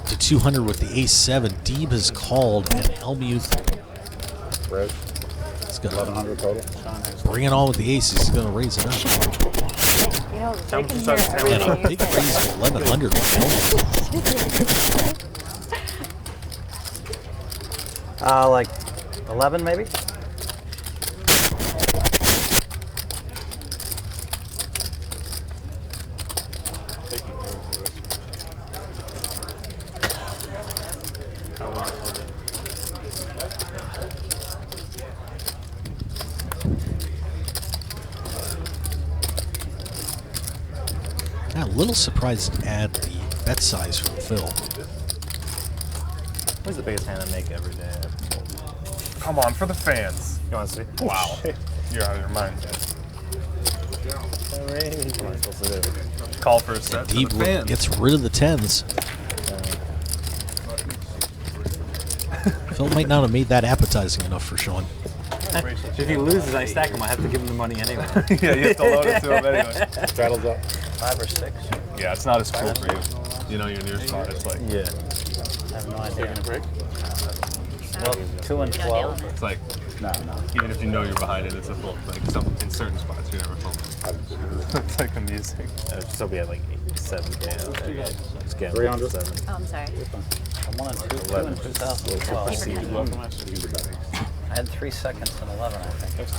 to 200 with the ace-7. Deeb has called, and Hellmuth is going to bring it on with the aces. He's going to raise it up. You know, How we much can is hear that? And a everything big you raise say. of 1,100 with Hellmuth. Like 11 maybe. I'm a little surprised at the bet size from Phil. What's the biggest hand I make every day? Come on, for the fans. You want to see? Wow. You're out of your mind. What am I supposed to do? Call for a set. For the Deeb fans. gets rid of the 10s. Phil might not have made that appetizing enough for Sean. If he loses, I stack him. I have to give him the money anyway. Yeah, you have to load it to him anyway. Battles up. 5 or 6. Yeah, it's not as cool for you. You know, you're near spot. It's like Yeah. I have no idea. Break? Well, 2 and 12. It's like, No. even if you know you're behind it, it's a full, like, in certain spots, you never fold. It's like amusing. It'll still be at like 7K. Just get 300? 7. Oh, I'm sorry. I won 2 in 2012. Keep I had 3 seconds in 11, I think.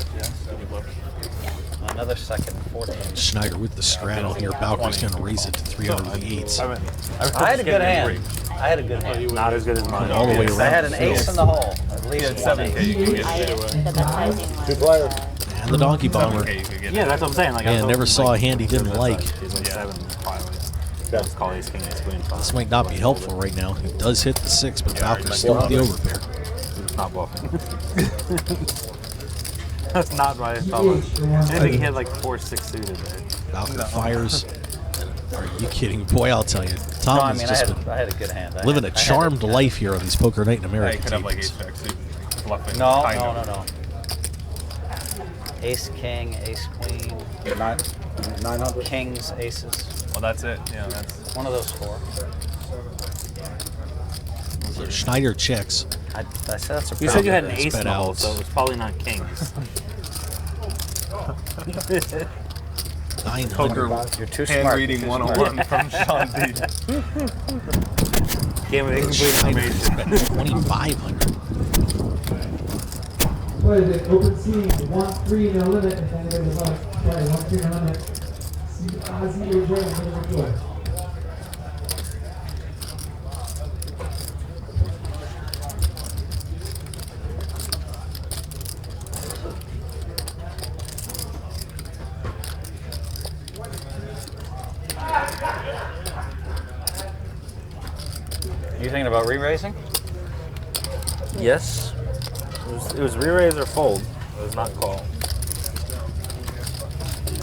Another second in 14. Schneider with the straddle here. Bowker's going to raise it to 308. I had a good hand. I had a good hand. Not as good as mine. All the way around. I had an ace in the hole. At least Yeah, 7K you can get. The best sizing was 2 players. And the donkey bomber. 7K you can get. Yeah, that's what I'm saying. Like, I Man, was never hoping, saw a hand he didn't like. He's like 7 finally. Let's call ace king, ace queen. This might not be helpful right now. He does hit the 6, but Bowker's still with the overpair. Not bluffing. That's not what I thought. I think he had like 4-6 suited there. Bowker fires. Are you kidding? Boy, I'll tell you. Tom No, I has mean, just I been had a good hand. living a charmed life here on these Poker Night in Yeah, you America could have like tables. ace jack suit, bluffing. No, kind no, of. no, no. Ace, king, ace, queen, 900. kings, aces. Well, that's it. Yeah, that's. One of those 4. So Schneider checks. I said that's a You said you had an It's ace bet in the hole, outs. so it was probably not kings. 900. Poker You're too hand smart. reading You're too 101 from Sean D. Game of incomplete Schneider information. is betting 2,500. What is it? Open scene, 1-3 no limit. If anybody would like, play 1-3 no limit. See Ozzy or Joe, whatever choice. You thinking about re-raising? Yes. It was re-raise or fold. It was not call.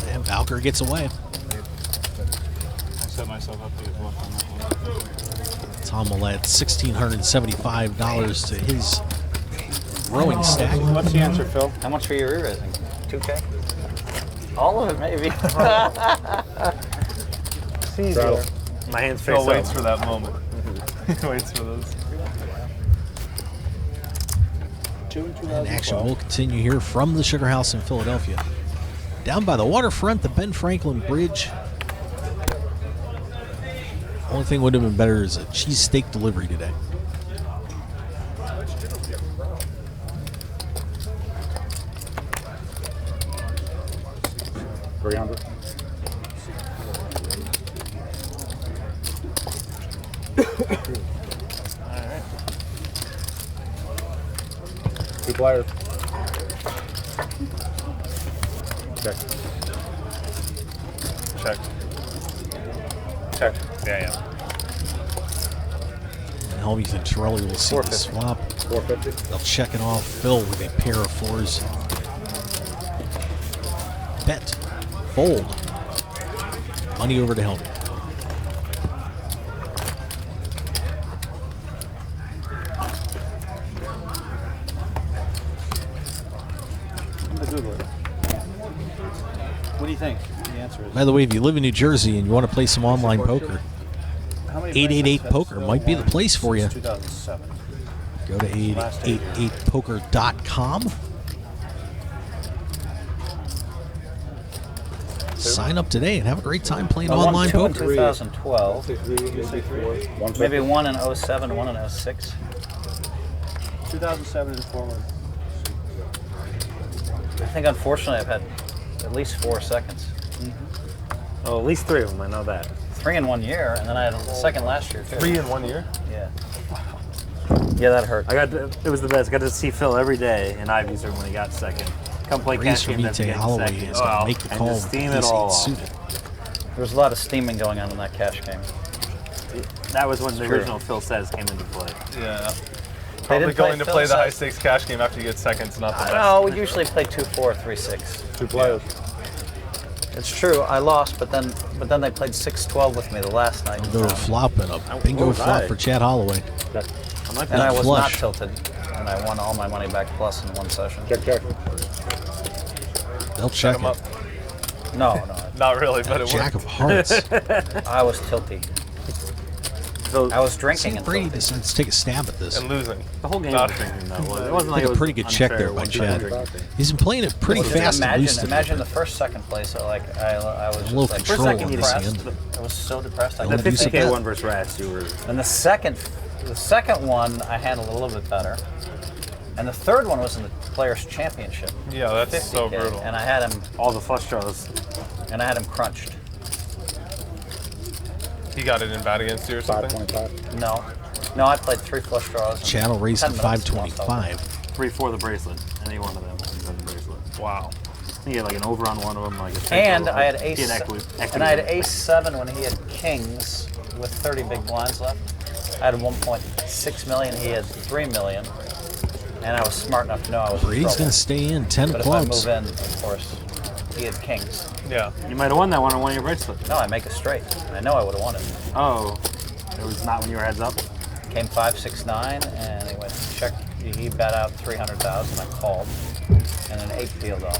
And Bowker gets away. I set myself up to get bluffed on that one. Tom will add $1,675 to his growing stack. What's the answer, Phil? How much are you re-raising? 2K? All of it, maybe. It's easier. My hand's face Phil up. waits for that moment. He waits for those. And action will continue here from the Sugar House in Philadelphia. Down by the waterfront, the Ben Franklin Bridge. Only thing would have been better is a cheesesteak delivery today. $300. Alright. 2 players. Check. Check. Check. Yeah. And Hellmuth and Torelli will see the swap. 450. They'll check it off. Phil with a pair of 4s. Bet. Fold. Money over to Hellmuth. What do you think? The answer is. By the way, if you live in New Jersey and you want to play some online poker, 888 Poker might be the place for you. 2007. Go to 888poker.com. Sign up today and have a great time playing online I won 2 in poker. 2012. 150. Maybe 1 in 07, 1 in 06. 2007 and forward. I think unfortunately I've had at least 4 seconds. Oh, at least 3 of them. I know that. 3 in 1 year, and then I had a second last year too. 3 in 1 year? Yeah. Yeah, that hurt. It was the best. I got to see Phil every day in Ivy's room when he got second. Come play Reese cash from games after Vitae getting Holloway second. is going to make the And call just with steam it ace all eight off. suited. There was a lot of steaming going on in that cash game. That was when the true. original Phil Says came into play. Yeah. They Probably didn't going to play the Phil high Says. stakes cash game after you get seconds, not the best. No, we usually play 2-4, 3-6. 2 players. It's true. I lost, but then they played 6-12 with me the last night. They were flopping a bingo flop for Chad Holloway. And I was not flush. tilted, and I won all my money back plus in 1 session. Check, check. They'll check him it. up. No. Not really, but it Jack worked. of hearts. I was tilty. So I was drinking See, until Brady decides to take a stab at this. And losing. the whole game Not- was drinking though. It wasn't I like think it a was pretty good check there unfair by once you Chad. got drinking. He's been playing it pretty Just fast and loose imagine today. the first, second place. I was just low like control second on you this depressed. hand. I was so depressed. I Don't The couldn't do think. 50K that. one versus Rats, you were. And the second one I handled a little bit better. And the third one was in the Players Championship. Yeah, that's 50K, so brutal. and I had him All the flush draws. crunched. He got it in bad against you or something? 525. No, I played 3 flush draws. Chad will raise to 10 minutes lost 525. 3 for the bracelet. Any one of them was in the bracelet. Wow. He had like an over on one of them, like a And total. I had He ace, equity and I had on it. ace 7 when he had kings with 30 big blinds left. I had 1.6 million. He had 3 million, and I was smart enough to know I was in Brady's trouble. going to stay in 10 But clubs. if I move in, of course, he had kings. Yeah. You might have won that one on one of your bracelets. No, I make a straight. I know I would have won it. Oh, it was not when you were heads up. Came 5, 6, 9, and he went check. He bet out 300,000. I called, and an 8 peeled off.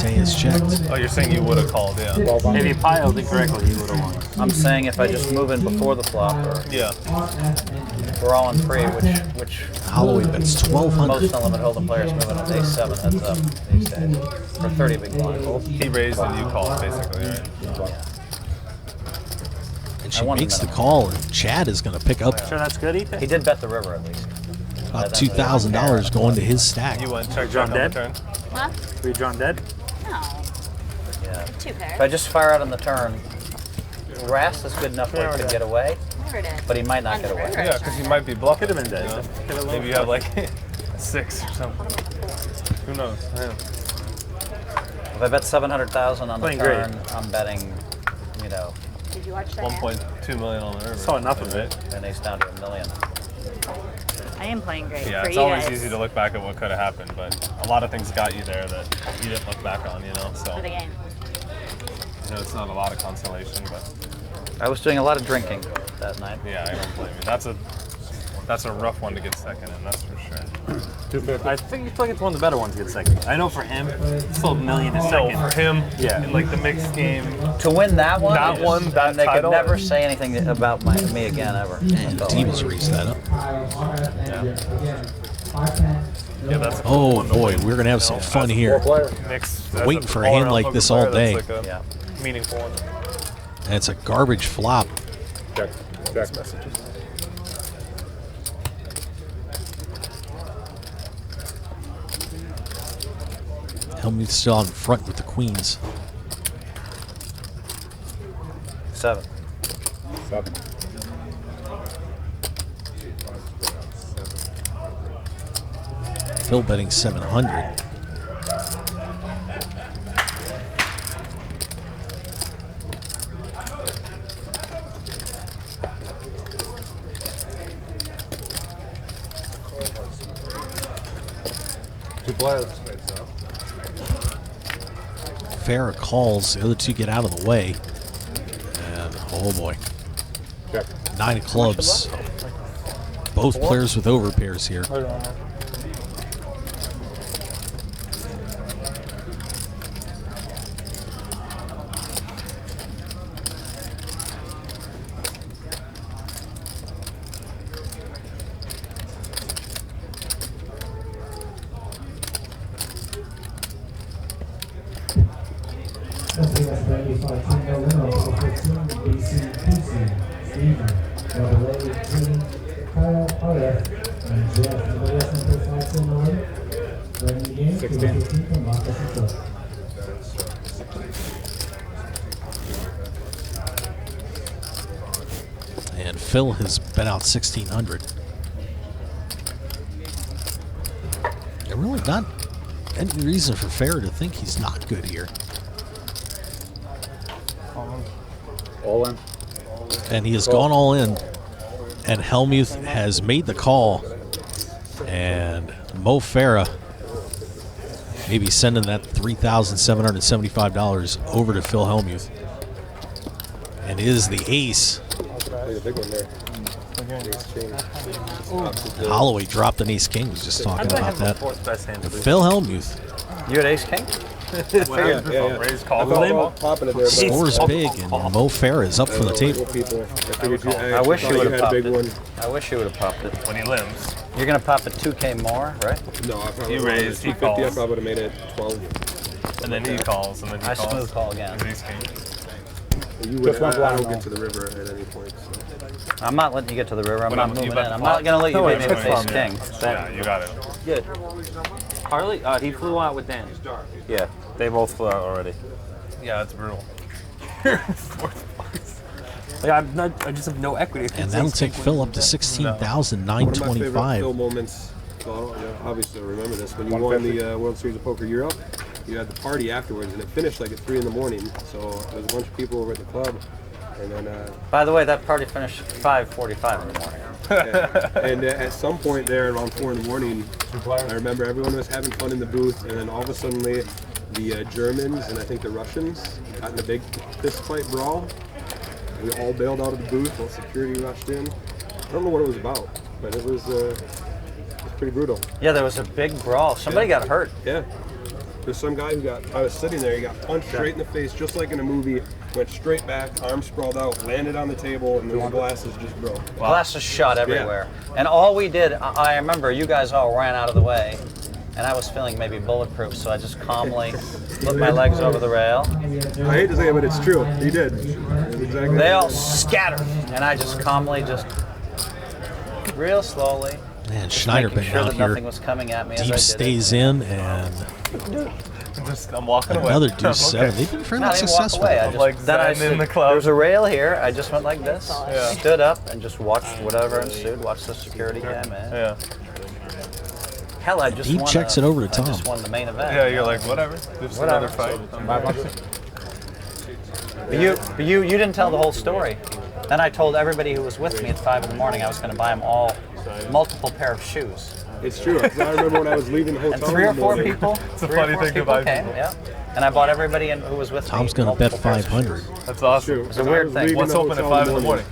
Tay is checked. Oh, you're saying you would have called, yeah. If he piled incorrectly, he would have won. I'm saying if I just move in before the flop, or Yeah. we're all in pre, which Holloway bets most 1,200. no-limit hold'em players move in with ace 7 heads up these days for 30 big blind. He raised and you called, basically, right? And I she won the makes the minimum. call, and Chad is going to pick up Sure, that's good, Ethan. He did bet the river at least. about $2,000 going to his stack. You went check John on the dead? turn. Huh? Were you drawn dead? No. Yeah. 2 If I pairs. just fire out on the turn, Rast is good enough where he could get away, Never did. but he might not On get the away. river, Yeah, because you might be bluffing. Could have been dead. You know? Maybe you have like 6 or something. Who knows? Yeah. If I bet 700,000 on the Playing great. turn, I'm betting, you know, Did you watch that? 1.2 million on the river. Saw enough of it. an ace down to $1 million. I am playing great. Yeah, for it's you always guys. easy to look back at what could have happened, but a lot of things got you there that you didn't look back on, you know? So, For the game. you know, it's not a lot of consolation, but I was doing a lot of drinking that night. yeah, I don't blame you. That's a rough one to get second in, that's for sure. I think you feel like it's one of the better ones to get second. I know for him, it's still $1 million a So second. for him, Yeah. in like the mixed game, To win that one, that they title, could never say anything about me again ever. And Divas raised that up. yeah, that's Oh boy, we're going to have some fun here. mixed. Waiting for a hand like this all day. That's like a Yeah. meaningful one. And it's a garbage flop. Check. Check. Hellmuth still out in front with the queens. 7. 7. Phil betting 700. Two players. Farrah calls. The other two get out of the way. And oh boy. Check. 9 of clubs. Both players with overpairs here. And Phil has bet out 1,600. There really not any reason for Farrah to think he's not good here. All in. And he has gone all in. And Hellmuth has made the call. And Mo Farah maybe sending that $3,775 over to Phil Hellmuth. And it is the ace. A big one there. Holloway dropped an ace king. Was just talking about that. Fourth best hand to lose. Phil Hellmuth. You had ace king? Yeah. Raise call. I thought about popping it there, but Score's big, and Mo Farah is up for the table. people. I figured I wish you would have had a popped big it. one. I wish you would have popped it. When he limbs. You're gonna pop it 2K more, right? No, I probably You would've raised, he 250, I calls. probably would have made it 12. And then he calls, and then he I calls. smooth call again. And he's king. You would, I don't get to the river at any point. So. I'm not letting you get to the river. I'm But not you moving in. bet the I'm flop. not gonna let you No, make wait, me check face flop. king. Yeah, you got it. Good. Harley, he flew out with Dan. Yeah. They both flew out already. Yeah, it's brutal. Like, I just have no equity. And that'll take Phil up to One of my favorite Phil 16,925. moments, so obviously I remember this, when you won the World Series of Poker Europe, you had the party afterwards, and it finished like at 3 in the morning, so there was a bunch of people over at the club, and then By the way, that party finished 5:45 in the morning. and at some point there around 4 in the morning, I remember everyone was having fun in the booth, and then all of a sudden the Germans and I think the Russians got in a big fist fight brawl. We all bailed out of the booth while security rushed in. I don't know what it was about, but it was pretty brutal. Yeah, there was a big brawl. Somebody got hurt. Yeah. There's some guy I was sitting there, he got punched straight in the face, just like in a movie, went straight back, arms sprawled out, landed on the table, and the glasses just broke. Glasses shot everywhere. And all we did, I remember you guys all ran out of the way, and I was feeling maybe bulletproof, so I just calmly put my legs over the rail. I hate to say it, but it's true. He did. Exactly. They all scattered, and I just calmly, real slowly, Man, Schneider making been sure out that here. nothing was coming at me as I Deep did stays in, and I'm walking away. another I'm deuce 7. okay. They've been it. fairly No, I didn't walk successful. away. I I'm just, like then I zen in stood, the club. there was a rail here. I just went like this, Yeah. stood up, and just watched whatever ensued. Watched the security cam in. Yeah. Hell, I just Deep won checks a- it over to I just Tom. won the main event. Yeah, you're like, whatever. Just Whatever. another fight. But you didn't tell the whole story. Then I told everybody who was with me at 5 in the morning I was going to buy them all multiple pair of shoes. It's true. 'Cause I remember when I was leaving the hotel. And 3 or in the 4 morning, people. It's a 3 or funny 4 thing to people buy came, people. yeah. And I bought everybody who was with Tom's me. going to bet multiple pairs of 500. shoes. That's It's awesome. true. It's a weird thing. What's open at 5 in the morning?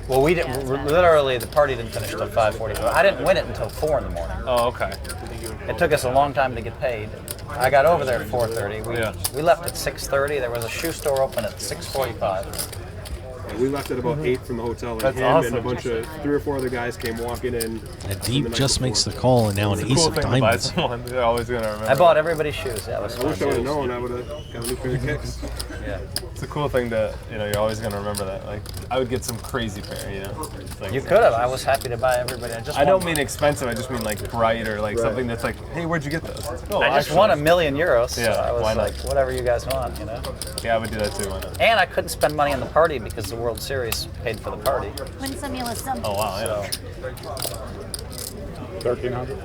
Well, we didn't. Literally, the party didn't finish till 5:45. I didn't win it until 4 in the morning. Oh, okay. It took us a long time to get paid. I got over there at 4:30. Yeah. We left at 6:30. There was a shoe store open at 6:45. And we left at about 8 from the hotel, and That's him and awesome. a bunch of 3 or 4 other guys came walking in. And Deep just makes the call, and now an It's a ace cool of thing to buy diamonds. someone. They're always going to remember. I bought everybody's shoes. That was I fun. wish I would have known. I would have got a new pair of kicks. Yeah. It's a cool thing that, you're always going to remember that. Like, I would get some crazy pair, It's like, You could have. I was happy to buy everybody. I don't mean expensive. I just mean like bright or like something that's like, hey, where'd you get those? It's like, oh, I just actually. won €1 million. So Yeah, I was why not? like, whatever you guys want, Yeah, I would do that too. Why not? And I couldn't spend money on the party because the World Series paid for the party. Win some, you lose some. Oh wow, yeah. 1,300.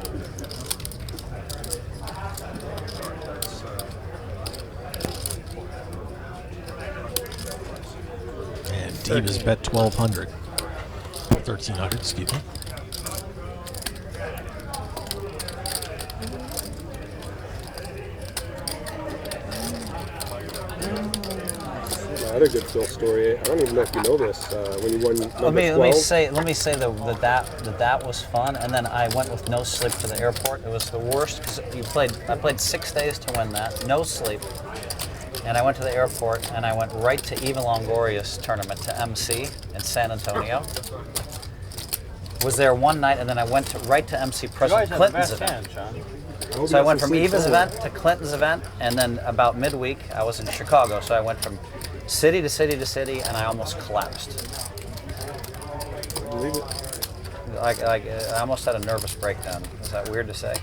And Deep has bet 1,200. 1,300, excuse me. Another good Phil story. I don't even know if you know this. When you won number Let 12. me say that was fun, and then I went with no sleep to the airport. It was the worst because I played 6 days to win that, no sleep, and I went to the airport and I went right to Eva Longoria's tournament to MC in San Antonio. Was there one night, and then I went right to MC President Clinton's event. So I went from Eva's event to Clinton's event, and then about midweek I was in Chicago. So I went from city to city to city, and I almost collapsed. Believe it. I almost had a nervous breakdown. Is that weird to say?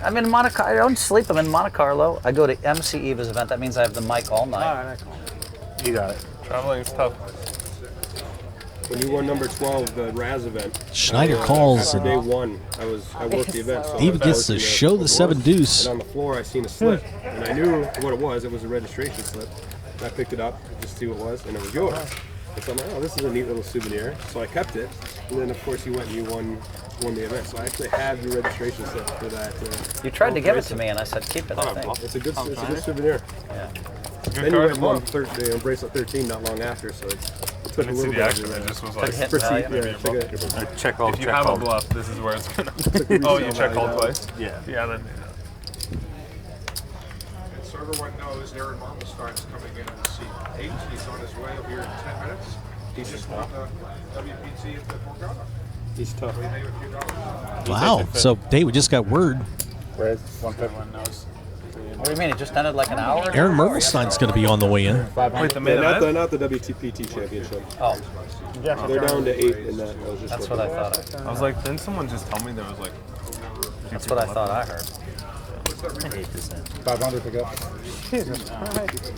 I'm in Monte Carlo. I don't sleep. I'm in Monte Carlo. I go to MC Eva's event. That means I have the mic all night. You got it. Traveling is tough. When you won number 12, the Raz event. Schneider calls, After day and 1, I worked the event. So I Deep was gets to working show the 7 deuce. And on the floor, I seen a slip, and I knew what it was. It was a registration slip. And I picked it up just to see what it was, and it was yours. And so I'm like, oh, this is a neat little souvenir. So I kept it, and then of course you went and you won the event. So I actually have your registration slip for that. You tried to give it to me, and I said, keep it, I think. It's a good souvenir. Yeah. Then you went and won bracelet 13 not long after, so it took I a didn't see little the bit action. of It just was Took like, hit perceived, value. yeah, took a- Check all. if you check have a all. bluff, this is where it's gonna. took a Oh, you resale check value all down. twice. Yeah. Yeah, then. everyone knows Aaron Marmelstein's coming in at seat 8. He's on his way here in 10 minutes. He just won the WPT at the Borgata. He's tough. So he made a few dollars. Wow. So David just got word. Everyone knows. What do you mean? It just ended like an hour ago? Aaron Mermelstein's going to be on the way in. Wait, the main event? Not the WPT championship. Oh, They're down to 8 in that. that's what I thought. I was like, didn't someone just tell me there was like... That's what I thought I heard. I hate this end. 500 to go. Jesus Christ.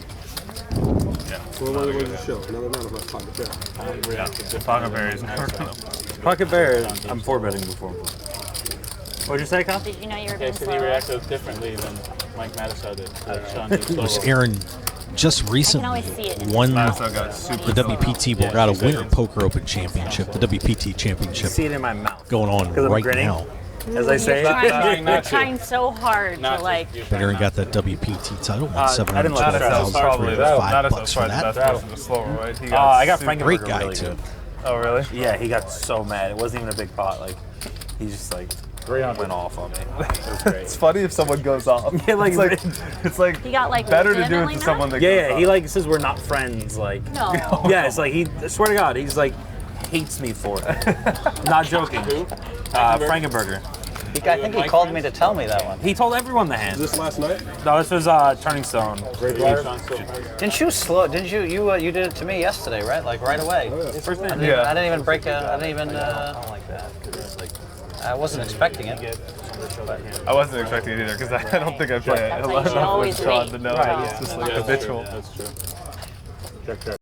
Well, what was the show? Another round of Pocket Bear. Pocket Berries. Pocket Bear, I'm 4-betting before. What'd you say, Kyle? Did you know you were Yeah, being so he slow? reacted differently than Mike Mattisau did. Sean did It was solo. Aaron just recently always see it. won Mattisau got super the WPT Borgata Winter Poker Open Championship, the WPT Championship See it in my mouth. going on Because I'm right grinning. now. As I say it. You're trying so hard Not to to- like. you're But Aaron trying got that WPT title, won I didn't look at that. Mattisau's probably the $5 Mattisau's for probably the that. best person to slower, right? He I got super- Frankenberger Great guy, really too. good. Oh, really? Yeah, he got so mad. It wasn't even a big pot. Like, he just like 300. went off on me. It was It's great. funny if someone goes off. Yeah, like- it's like He got like better to do it legitimately to mad? someone that goes Yeah, off. he like says we're not friends. Like, No. yeah, it's like he. I swear to God, he's like hates me for it. Not joking. Frankenberger. I think he called me to tell me that one. He told everyone the hand. Was this last night? No, this was Turning Stone. Great player. Sean Silver. Didn't you slow? Didn't you? You did it to me yesterday, right? Like right away. First I name. didn't even break. I didn't even. I wasn't expecting it. I wasn't expecting it either because I don't think I play it That's a like lot you enough always with Sean wait. to know Right, that yeah. it's just like Yeah, habitual. That's true. Check.